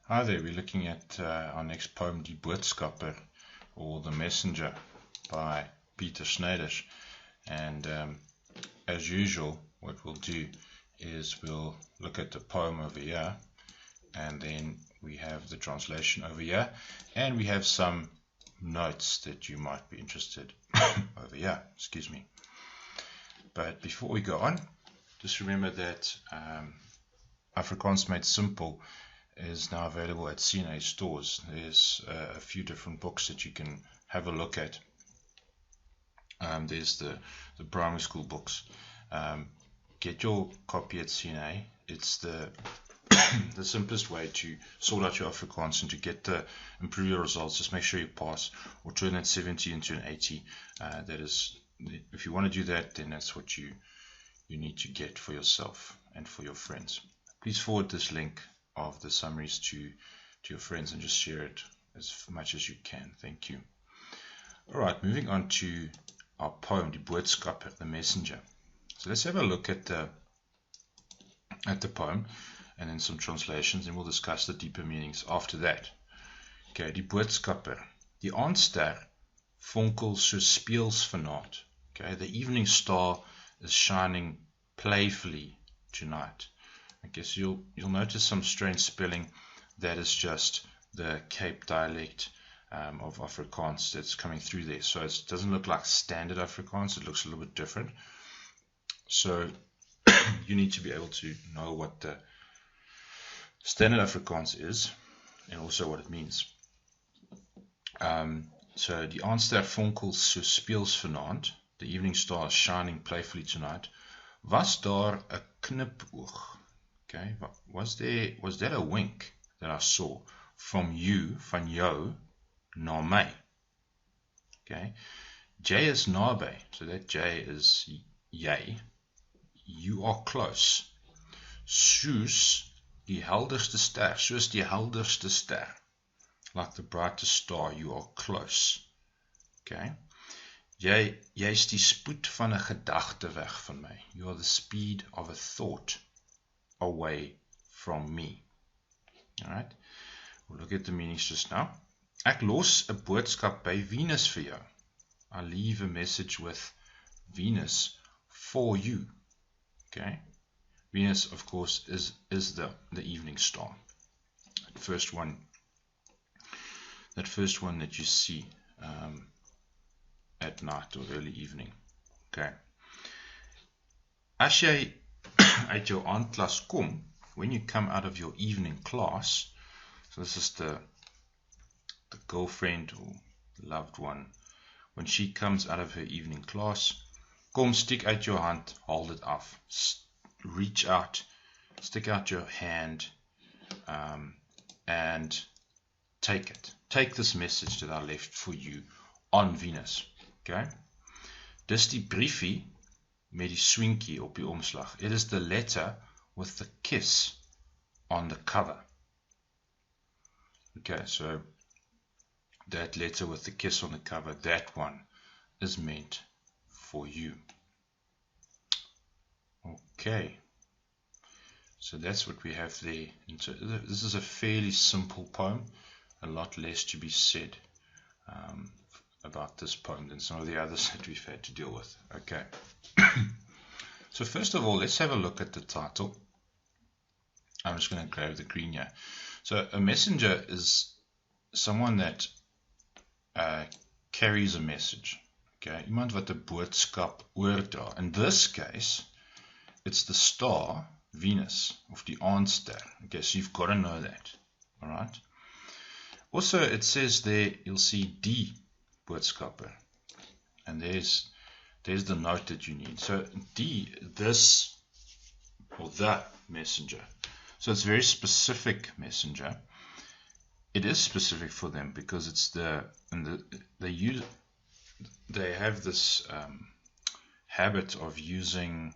Hi there, we're looking at our next poem, Die Boodskapper, or The Messenger, by Peter Sneyders. And as usual, what we'll do is we'll look at the poem over here, and then we have the translation over here, and we have some notes that you might be interested over here, excuse me. But before we go on, just remember that Afrikaans Made Simple is now available at CNA stores. There's a few different books that you can have a look at. There's the primary school books. Get your copy at CNA. It's the the simplest way to sort out your Afrikaans and to improve your results. Just make sure you pass or turn that 70 into an 80. That is, if you want to do that, then that's what you need to get for yourself and for your friends. Please forward this link of the summaries to your friends and just share it as much as you can. Thank you. Alright, moving on to our poem, Die Boodskapper, the Messenger. So let's have a look at the poem and then some translations, and we'll discuss the deeper meanings after that. Okay, Die Boodskapper. Die aandster fonkel so speels vanaand. Okay, the evening star is shining playfully tonight. Okay, so you'll notice some strange spelling. That is just the Cape dialect of Afrikaans that's coming through there. So it doesn't look like standard Afrikaans. It looks a little bit different. So you need to be able to know what the standard Afrikaans is and also what it means. So die aandster fonkel so speels vanaand. The evening star is shining playfully tonight. Was daar 'n knipoog? Okay, was that a wink that I saw from you, van jou, na my? Okay, J is naby, so that J is jy. You are close. Soos die helderste ster, like the brightest star, you are close. Okay, jy's die spoed van 'n gedagte weg van my. You are the speed of a thought away from me. Alright, we'll look at the meanings just now. Ek los 'n boodskap by Venus vir jou. I leave a message with Venus for you. Okay, Venus, of course, is the evening star. That first one that you see at night or early evening. Okay, as jy uit jou aandklas kom, when you come out of your evening class, so this is the girlfriend or loved one, when she comes out of her evening class, kom, stick uit jou hand, hold it af, reach out, stick out your hand, and take it. Take this message that I left for you on Venus. Okay? Dis die briefie met die swinkie op die omslag. It is the letter with the kiss on the cover. Okay, so that letter with the kiss on the cover, that one is meant for you. Okay, so that's what we have there. And so this is a fairly simple poem, a lot less to be said about this poem than some of the others that we've had to deal with. Okay. So first of all, let's have a look at the title. I'm just going to grab the green here. So a messenger is someone that carries a message. Okay, iemand wat 'n boodskap oordra. In this case, it's the star Venus, of die aandster. Okay, so you've got to know that. All right. Also, it says there, you'll see die Boodskapper, and there's the note that you need. So this, or the messenger. So it's a very specific messenger. It is specific for them because it's they have this habit of using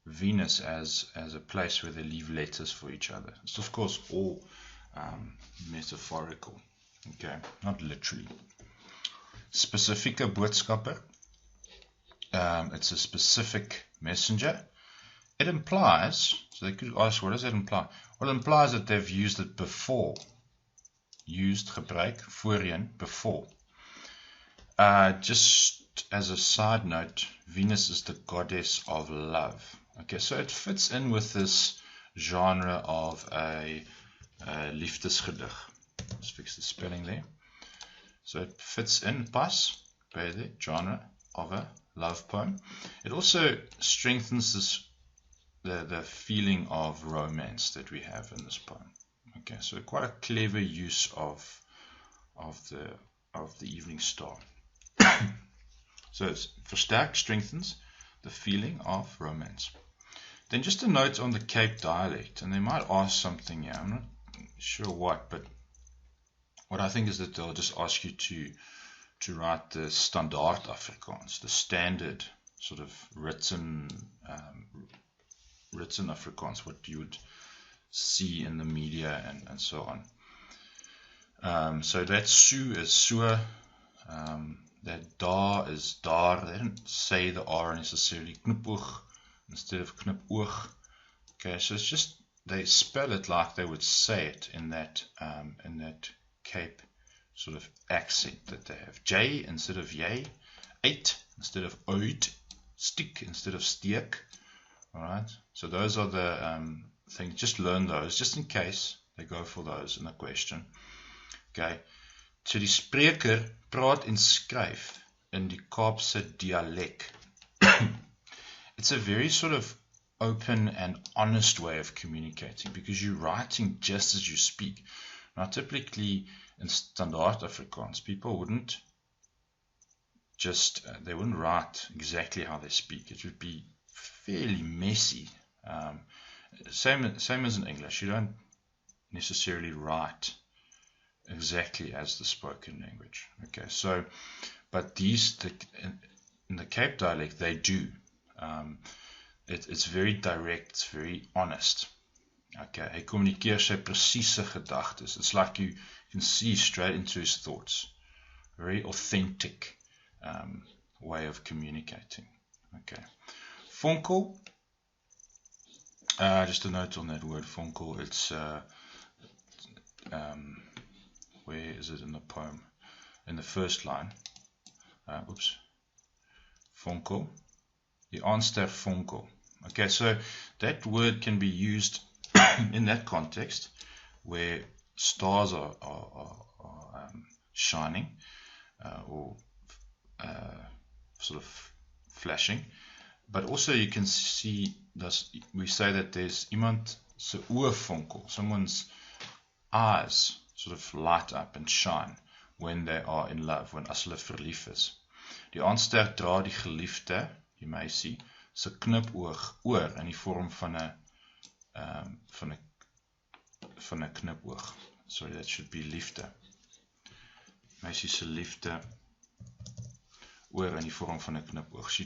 Venus as a place where they leave letters for each other. It's of course all metaphorical. Okay, not literally. Specifieke boodskapper. It's a specific messenger. It implies, so they could ask, what does that imply? Well, it implies that they've used it before used, gebruik, voorheen, before. Just as a side note, Venus is the goddess of love. Okay, so it fits in with this genre of a liefdesgedig. Let's fix the spelling there. So it fits in, pas, by the genre of a love poem. It also strengthens this, the feeling of romance that we have in this poem. Okay, so quite a clever use of the evening star. So it's versterkt, strengthens the feeling of romance. Then just a note on the Cape dialect, and they might ask something here. I'm not sure what, but what I think is that they'll just ask you to write the standaard Afrikaans, the standard sort of written Afrikaans, what you would see in the media and so on. So that su is so, that da is daar. They didn't say the R necessarily, knipoog instead of knipoog. Okay, so it's just they spell it like they would say it in that Cape sort of accent that they have. J instead of jy, uit instead of uit, stick instead of steek. Alright, so those are the things. Just learn those, just in case they go for those in the question. Okay, so die spreker praat en skryf in die Kaapse dialek. It's a very sort of open and honest way of communicating because you're writing just as you speak. Now, typically in standard Afrikaans, people wouldn't just, they wouldn't write exactly how they speak. It would be fairly messy. Same as in English. You don't necessarily write exactly as the spoken language. Okay, so, but in the Cape dialect, they do. It's very direct, it's very honest. Okay, hy communikeer sy presiese gedagtes. It's like you can see straight into his thoughts. Very authentic way of communicating. Okay, Fonkel. Just a note on that word Fonkel. It's where is it in the poem? In the first line. Fonkel. Die aanster Fonkel. Okay, so that word can be used in that context where stars are shining or sort of flashing, but also you can see this, we say that there's iemand se oë fonkel, someone's eyes sort of light up and shine when they are in love, when as hulle verlief is. Die aanster dra die geliefde, die meisie, se knipoog oor in die vorm van 'n knipoog. Sorry, that should be liefde. Meisie se liefde oor in die vorm van 'n knipoog. She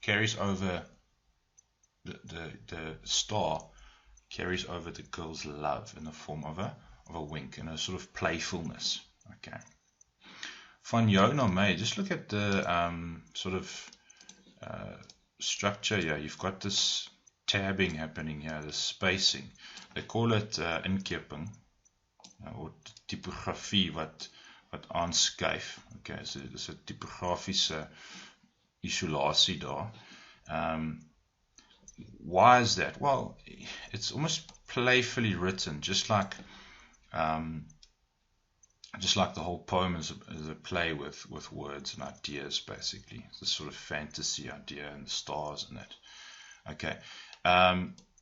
carries over the star carries over the girl's love in the form of a wink and a sort of playfulness. Okay. Van jou na my, just look at the sort of structure here. You've got this tabbing happening here, this spacing. They call it inkeping or typografie wat aanskuif. Okay, so dis 'n tipografiese isolasie daar. Why is that? Well, it's almost playfully written, just like the whole poem is a play with words and ideas, basically. It's a sort of fantasy idea and the stars and that. Okay.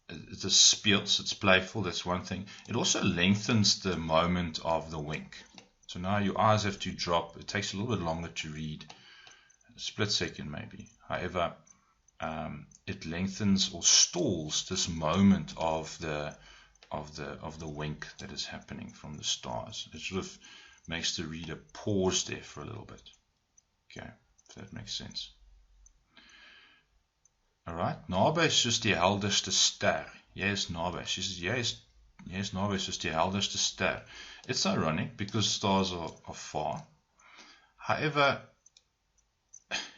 It's a speels, it's playful, that's one thing. It also lengthens the moment of the wink. So now your eyes have to drop. It takes a little bit longer to read, a split second maybe. However, it lengthens or stalls this moment of the wink that is happening from the stars. It sort of makes the reader pause there for a little bit. Okay, if that makes sense. Alright, naby soos die helderste ster. Jy is naby. She says, jy is naby soos die helderste ster. It's ironic because stars are far. However,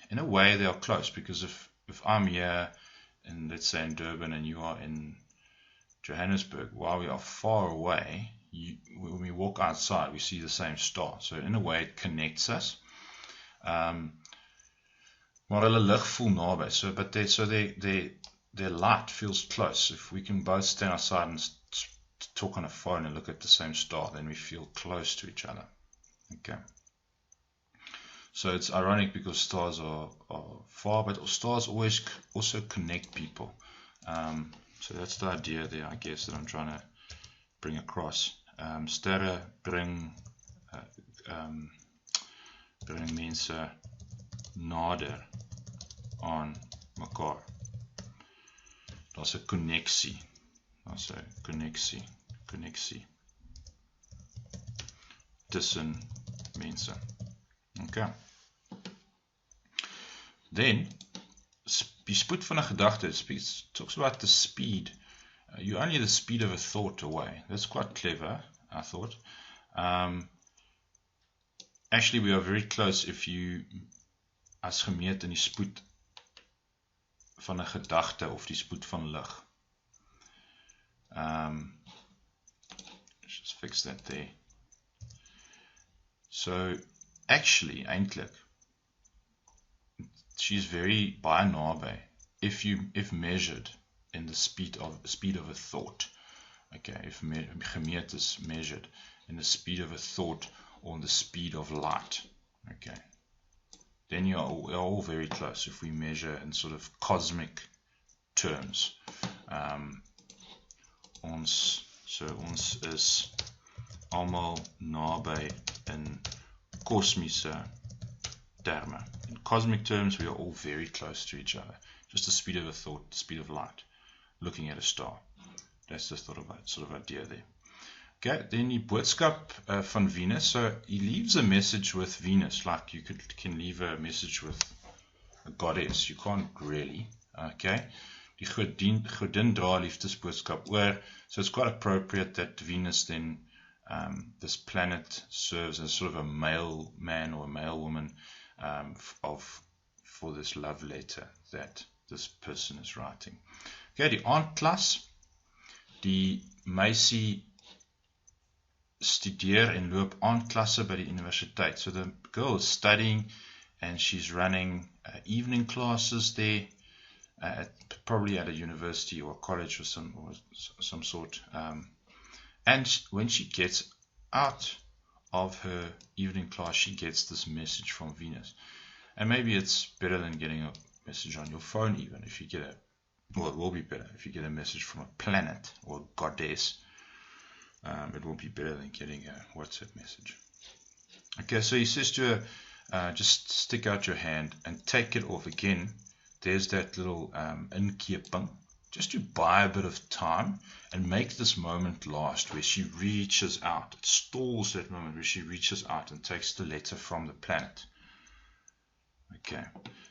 in a way they are close, because if I'm here in, let's say, in Durban and you are in Johannesburg, while we are far away, when we walk outside, we see the same star. So in a way, it connects us. Maar hulle lig voel naby. So, but their light feels close. If we can both stand outside and talk on a phone and look at the same star, then we feel close to each other. Okay. So it's ironic because stars are far, but stars always also connect people. So that's the idea there, I guess, that I'm trying to bring across. Sterre bring mense nader aan mekaar. Daar's 'n koneksie. Daar's 'n koneksie tussen mense. Okay. Then, die spoed van 'n gedagte, it talks about the speed. You're only the speed of a thought away. That's quite clever, I thought. Actually, we are very close if you, as gemeet in die spoed van 'n gedagte of die spoed van lig. Let's just fix that there. So, actually, eintlik, she's very baie naby if measured in the speed of a thought. Okay, if gemeet is measured in the speed of a thought or the speed of light. Okay, then we're all very close if we measure in sort of cosmic terms. Ons is almal naby in kosmiese terme. In cosmic terms, we are all very close to each other. Just the speed of a thought, the speed of light, looking at a star. That's the sort of idea there. Okay, then die boodskap van Venus. So he leaves a message with Venus, like you can leave a message with a goddess. You can't really. Okay, die godin dra liefdesboodskap oor. So it's quite appropriate that Venus then, this planet serves as sort of a male man or a male woman for this love letter that this person is writing. Okay, die aandklas, die meisie studeer en loop aandklasse by die universiteit. So the girl is studying and she's running evening classes there, probably at a university or a college or some sort. And when she gets out of her evening class, she gets this message from Venus. And maybe it's better than getting a message on your phone even. If you get it will be better if you get a message from a planet or a goddess. It will be better than getting a WhatsApp message. Okay, so he says to her, just stick out your hand and take it off again. There's that little inkeping, just to buy a bit of time and make this moment last where she reaches out. It stalls that moment where she reaches out and takes the letter from the planet. Okay,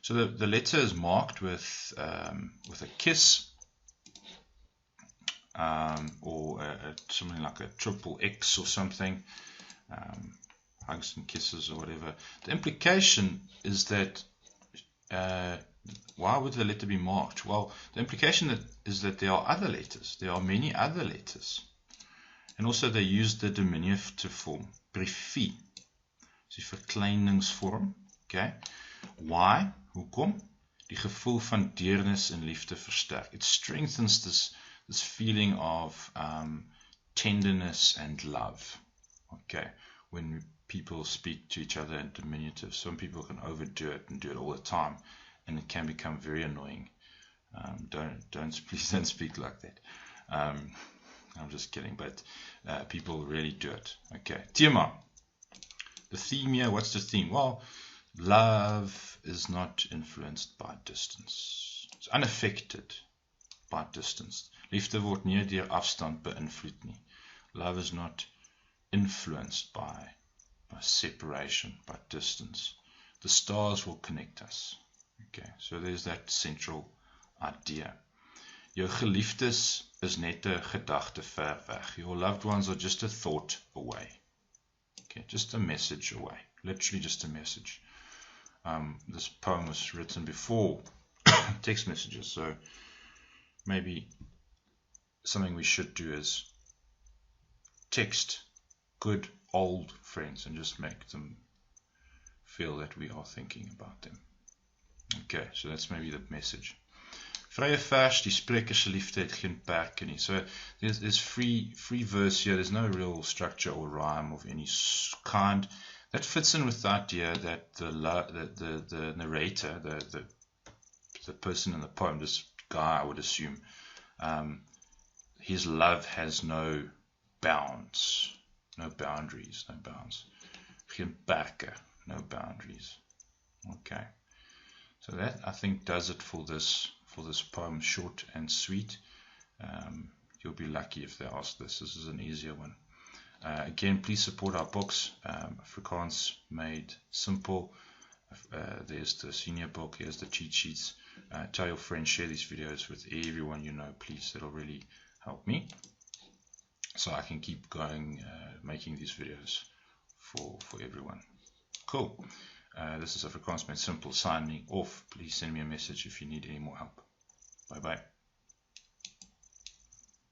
so the letter is marked with a kiss, or something like a triple X or something, hugs and kisses or whatever. The implication is that, why would the letter be marked? Well, the implication is that there are other letters. There are many other letters. And also they use the diminutive form, briefie. Die verkleiningsvorm. Okay. Why? Hoekom? Die gevoel van deernis en liefde versterk. It strengthens this feeling of tenderness and love. Okay. When people speak to each other in diminutive, some people can overdo it and do it all the time, and it can become very annoying. Please don't speak like that. I'm just kidding, but people really do it. Okay. Thema. The theme here, what's the theme? Well, love is not influenced by distance. It's unaffected by distance. Liefde word nie deur afstand beïnvloed nie. Love is not influenced by separation, by distance. The stars will connect us. Okay, so there's that central idea. Jou geliefdes is net 'n gedagte ver weg. Your loved ones are just a thought away. Okay, just a message away. Literally just a message. This poem was written before text messages, so maybe something we should do is text good old friends and just make them feel that we are thinking about them. Okay, so that's maybe the message. Vrye vers, die spreker se liefde het geen perke nie. So there's free verse here. There's no real structure or rhyme of any kind. That fits in with the idea that the narrator, the person in the poem, this guy I would assume, his love has no bounds, no boundaries, no bounds. Geen perke, no boundaries. Okay. So that, I think, does it for this poem, short and sweet. You'll be lucky if they ask this. This is an easier one. Again, please support our books. Afrikaans Made Simple. There's the senior book. Here's the cheat sheets. Tell your friends, share these videos with everyone you know, please. That'll really help me, so I can keep going, making these videos for everyone. Cool. This is Afrikaans Made Simple signing off. Please send me a message if you need any more help. Bye bye.